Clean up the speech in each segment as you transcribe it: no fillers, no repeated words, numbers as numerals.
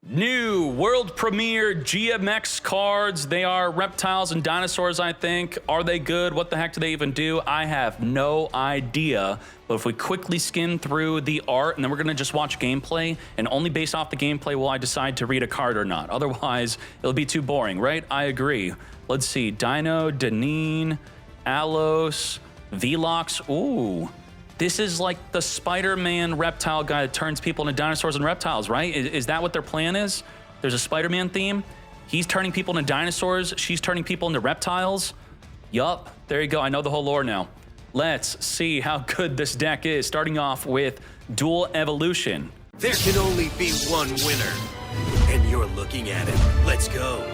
New world premiere GMX cards. They are reptiles and dinosaurs, I think. Are they good? What the heck do they even do? I have no idea. But if we quickly skim through the art and then we're going to just watch gameplay, and only based off the gameplay will I decide to read a card or not. Otherwise, it'll be too boring, right? I agree. Let's see. Dino, Deneen, Alos, Velox. Ooh. This is like the Spider-Man reptile guy that turns people into dinosaurs and reptiles, right? Is that what their plan is? There's a Spider-Man theme. He's turning people into dinosaurs. She's turning people into reptiles. Yup, there you go. I know the whole lore now. Let's see how good this deck is, starting off with Dual Evolution. There can only be one winner, and you're looking at it. Let's go.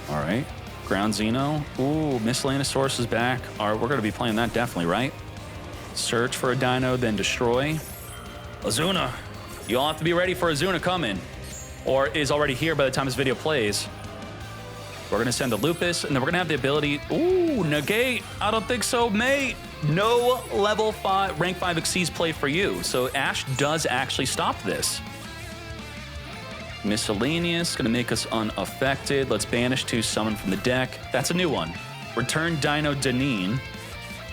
All right, Ground Xeno. Ooh, Miscellaneous is back. All right, we're going to be playing that definitely, right? Search for a dino, then destroy. Azuna. You'll have to be ready for Azuna coming, or is already here by the time this video plays. We're going to send the Lupus, and then we're going to have the ability... Ooh, negate. I don't think so, mate. No level 5, rank 5 Xyz play for you. So Ash does actually stop this. Miscellaneous, going to make us unaffected. Let's banish 2, summon from the deck. That's a new one. Return Dino Deneen.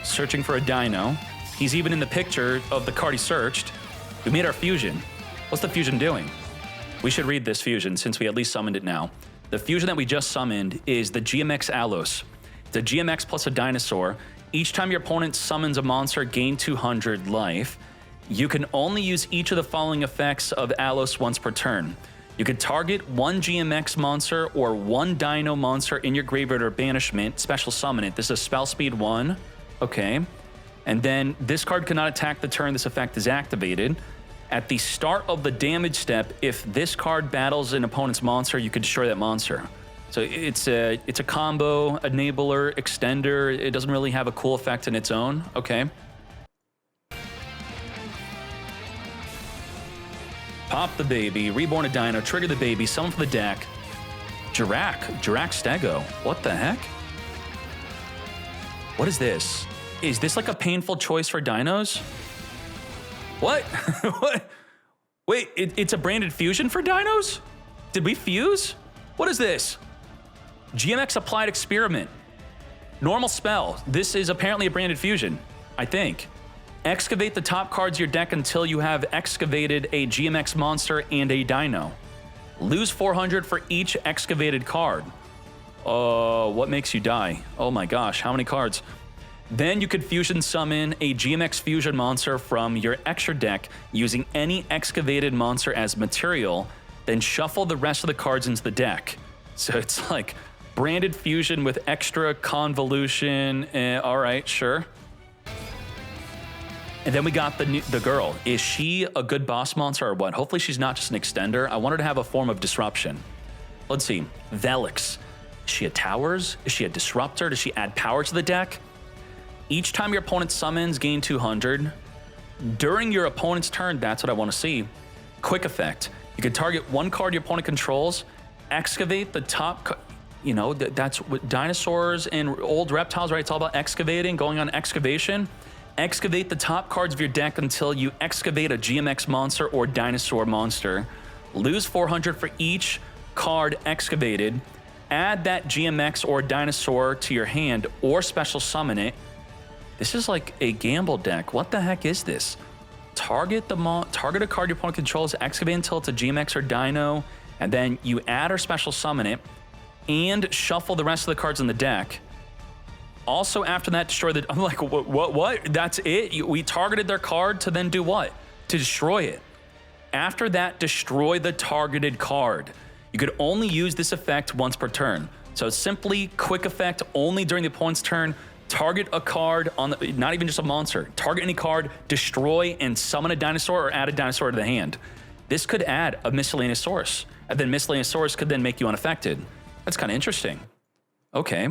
Searching for a dino. He's even in the picture of the card he searched. We made our fusion. What's the fusion doing? We should read this fusion since we at least summoned it now. The fusion that we just summoned is the GMX Alos. It's a GMX plus a dinosaur. Each time your opponent summons a monster, gain 200 life. You can only use each of the following effects of Alos once per turn. You can target one GMX monster or one dino monster in your graveyard or banishment, special summon it. This is a spell speed 1. Okay. And then this card cannot attack the turn this effect is activated. At the start of the damage step, if this card battles an opponent's monster, you can destroy that monster. So it's a combo, enabler, extender. It doesn't really have a cool effect in its own. Okay. Pop the baby, reborn a dino, trigger the baby, summon for the deck. Jirac Stego. What the heck? What is this? Is this like a painful choice for dinos? What? What? Wait, it's a branded fusion for dinos? Did we fuse? What is this? GMX Applied Experiment. Normal spell. This is apparently a branded fusion, I think. Excavate the top cards of your deck until you have excavated a GMX monster and a dino. Lose 400 for each excavated card. What makes you die? Oh my gosh, how many cards? Then you could fusion summon a GMX fusion monster from your extra deck using any excavated monster as material, then shuffle the rest of the cards into the deck. So it's like branded fusion with extra convolution. All right, sure. And then we got the girl. Is she a good boss monster or what? Hopefully she's not just an extender. I want her to have a form of disruption. Let's see. Velix. Is she a towers? Is she a disruptor? Does she add power to the deck? Each time your opponent summons, gain 200. During your opponent's turn, that's what I want to see. Quick effect. You can target one card your opponent controls, excavate the top, you know, that's what dinosaurs and old reptiles, right? It's all about excavating, going on excavation. Excavate the top cards of your deck until you excavate a GMX monster or dinosaur monster. Lose 400 for each card excavated. Add that GMX or dinosaur to your hand or special summon it. This is like a gamble deck. What the heck is this? Target a card your opponent controls, excavate until it's a GMX or dino, and then you add or special summon it, and shuffle the rest of the cards in the deck. Also, after that, destroy the... I'm like, what? That's it? We targeted their card to then do what? To destroy it. After that, destroy the targeted card. You could only use this effect once per turn. So simply, quick effect only during the opponent's turn. Target a card on the, not even just a monster. Target any card, destroy, and summon a dinosaur or add a dinosaur to the hand. This could add a Miscellaneous, and then Miscellaneous could then make you unaffected. That's kind of interesting. Okay.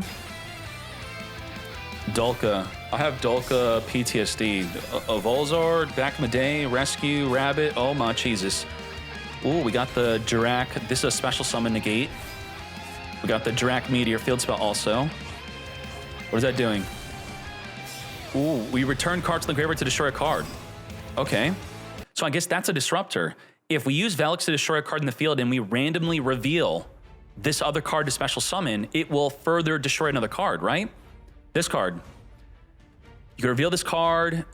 Dulka. I have Dulka PTSD. A Volzord, back in the day, Rescue, Rabbit. Oh my Jesus. Ooh, we got the Jirac. This is a special summon negate. We got the Jirac Meteor field spell also. What is that doing? Ooh, we return cards to the graveyard to destroy a card. Okay. So I guess that's a disruptor. if we use Velix to destroy a card in the field and we randomly reveal this other card to special summon, it will further destroy another card, right? This card. You can reveal this card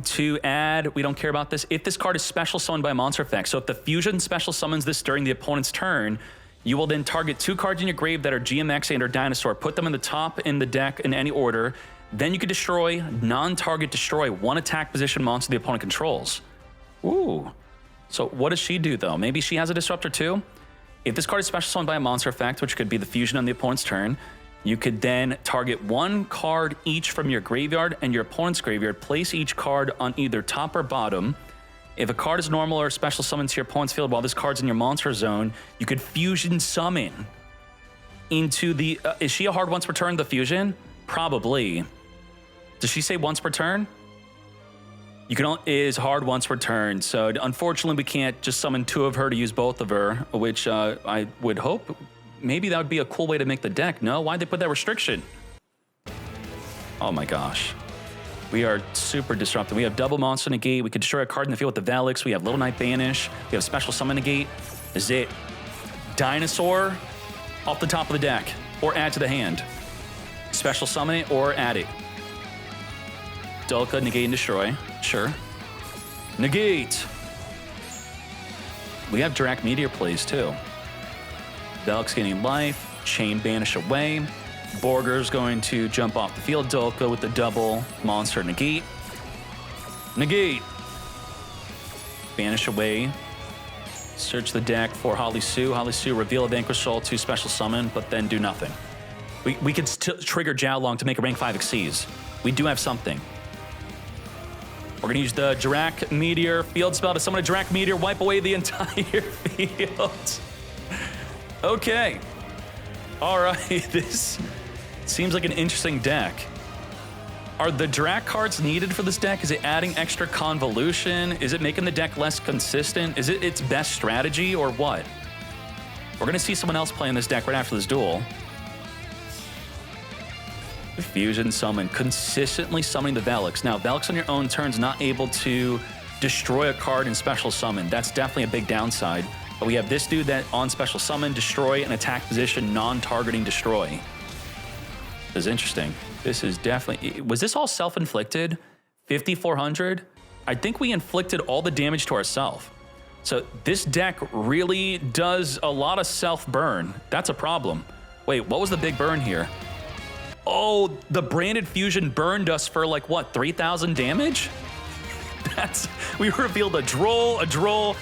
to add, we don't care about this. If this card is special summoned by a monster effect, so if the fusion special summons this during the opponent's turn, you will then target 2 cards in your grave that are GMX and or Dinosaur, put them in the top in the deck in any order, then you can destroy, non-target destroy 1 attack position monster the opponent controls. Ooh. So what does she do though? Maybe she has a disruptor too? If this card is special summoned by a monster effect, which could be the fusion on the opponent's turn, you could then target 1 card each from your graveyard and your opponent's graveyard, place each card on either top or bottom. If a card is normal or special summoned to your opponent's field while this card's in your monster zone, you could fusion summon into the... is she a hard once per turn, the fusion? Probably. Does she say once per turn? You can only, is hard once per turn, so unfortunately we can't just summon 2 of her to use both of her, which I would hope maybe that would be a cool way to make the deck. No, why'd they put that restriction? Oh my gosh. We are super disruptive. We have double monster negate. We could destroy a card in the field with the Velix. We have Little Knight Banish. We have special summon negate. This is it. Dinosaur off the top of the deck or add to the hand. Special summon it or add it. Dulka, negate and destroy. Sure. Negate. We have Drac Meteor plays too. Velix gaining life. Chain Banish away. Borger's going to jump off the field. Dulka with the double monster negate. Negate. Banish away. Search the deck for Holly Sue. Holly Sue, reveal a Vanquish Soul to special summon, but then do nothing. We could trigger Jiaolong to make a rank 5 Xyz. We do have something. We're going to use the Drac Meteor field spell to summon a Drac Meteor, wipe away the entire field. Okay. All right, this seems like an interesting deck. Are the Drac cards needed for this deck? Is it adding extra convolution? Is it making the deck less consistent? Is it its best strategy or what? We're going to see someone else playing this deck right after this duel. Fusion summon, consistently summoning the Velix. Now, Velix on your own turn is not able to destroy a card in special summon. That's definitely a big downside. But we have this dude that on special summon, destroy an attack position, non-targeting destroy. This is interesting. This is definitely... Was this all self-inflicted? 5,400? I think we inflicted all the damage to ourselves. So this deck really does a lot of self-burn. That's a problem. Wait, what was the big burn here? Oh, the branded fusion burned us for like, what, 3,000 damage? We revealed a droll.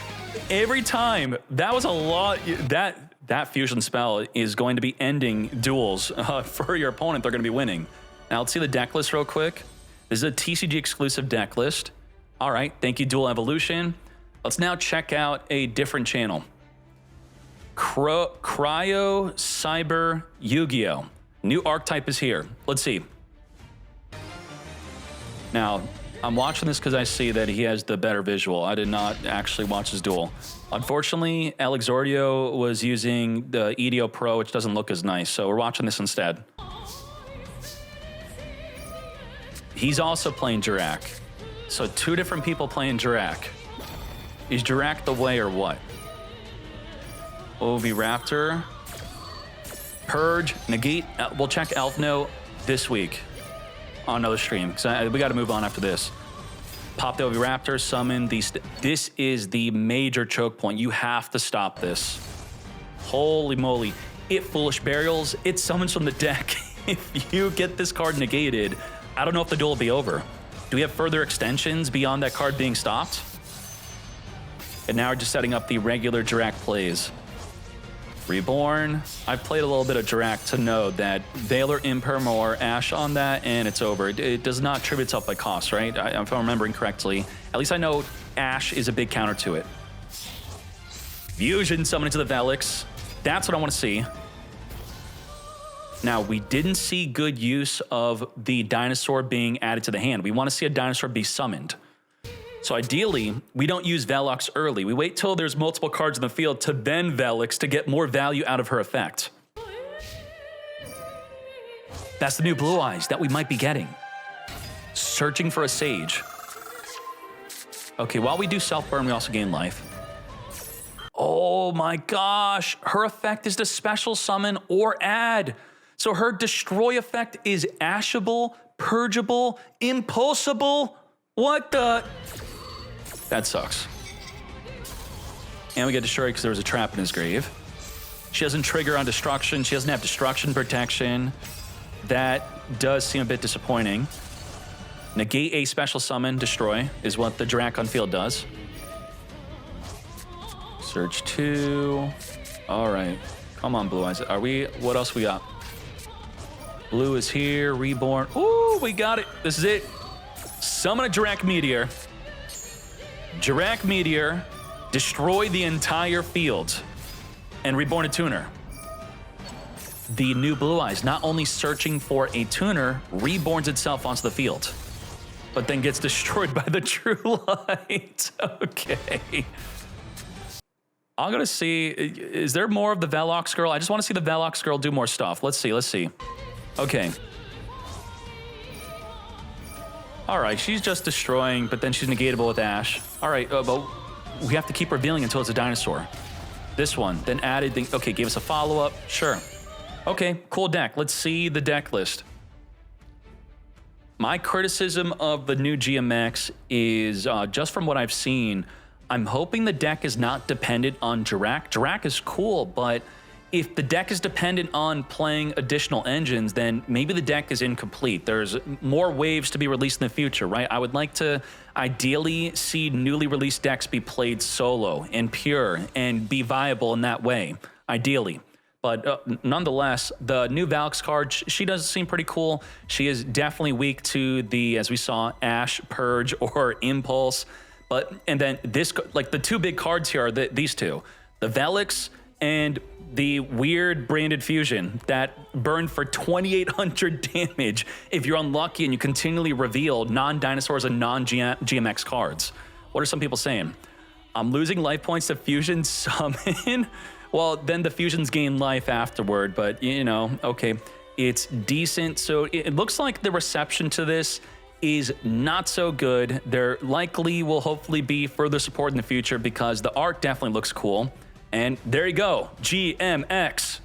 Every time. That was a lot. That fusion spell is going to be ending duels for your opponent. They're going to be winning. Now, let's see the deck list real quick. This is a TCG exclusive deck list. All right, thank you, Dual Evolution. Let's now check out a different channel. Cryo Cyber Yu-Gi-Oh! New Archetype is here. Let's see. Now, I'm watching this because I see that he has the better visual. I did not actually watch his duel. Unfortunately, Alexordio was using the EDO Pro, which doesn't look as nice, so we're watching this instead. He's also playing Jirac. So 2 different people playing Jirac. Is Jirac the way or what? Oviraptor. Purge, negate. We'll check Elfno this week on another stream, because we got to move on after this. Pop the Oviraptor, summon these. This is the major choke point. You have to stop this. Holy moly. It Foolish Burials. It summons from the deck. If you get this card negated, I don't know if the duel will be over. Do we have further extensions beyond that card being stopped? And now we're just setting up the regular Jirac plays. Reborn. I've played a little bit of Jirac to know that Valor, Imperm, or Ash on that, and it's over. It does not tribute itself by cost, right? If I'm remembering correctly. At least I know Ash is a big counter to it. Fusion summoning to the Velix. That's what I want to see. Now, we didn't see good use of the Dinosaur being added to the hand. We want to see a Dinosaur be summoned. So ideally, we don't use Velox early. We wait till there's multiple cards in the field to then Velix to get more value out of her effect. That's the new Blue Eyes that we might be getting. Searching for a Sage. Okay, while we do self-burn, we also gain life. Oh my gosh. Her effect is to special summon or add. So her destroy effect is ashable, purgeable, impulsable. What the? That sucks. And we get destroyed because there was a trap in his grave. She doesn't trigger on destruction. She doesn't have destruction protection. That does seem a bit disappointing. Negate a special summon, destroy, is what the Drac on field does. Surge 2. All right. Come on, Blue Eyes. What else we got? Blue is here, Reborn. Ooh, we got it. This is it. Summon a Drac Meteor. Drac Meteor, destroy the entire field, and Reborn a tuner. The new Blue Eyes, not only searching for a tuner, reborns itself onto the field, but then gets destroyed by the True Light. Okay. I'm gonna see, is there more of the Velox girl? I just wanna see the Velox girl do more stuff. Let's see. Okay. All right, she's just destroying, but then she's negatable with Ash. All right, but we have to keep revealing until it's a dinosaur. This one, then added, okay, gave us a follow-up, sure. Okay, cool deck. Let's see the deck list. My criticism of the new GMX is, just from what I've seen, I'm hoping the deck is not dependent on Drac. Drac is cool, but if the deck is dependent on playing additional engines, then maybe the deck is incomplete. There's more waves to be released in the future, right? I would like to ideally see newly released decks be played solo and pure and be viable in that way, ideally. But nonetheless, the new Valks card, she does seem pretty cool. She is definitely weak to the, as we saw, Ash, Purge, or Impulse. And then this, like the two big cards here are these two, the Velix and the weird branded fusion that burned for 2,800 damage if you're unlucky and you continually reveal non-dinosaurs and non-GMX cards. What are some people saying? I'm losing life points to fusion summon. Well, then the fusions gain life afterward, but you know, okay, it's decent. So it looks like the reception to this is not so good. There likely will hopefully be further support in the future because the art definitely looks cool. And there you go, GMX.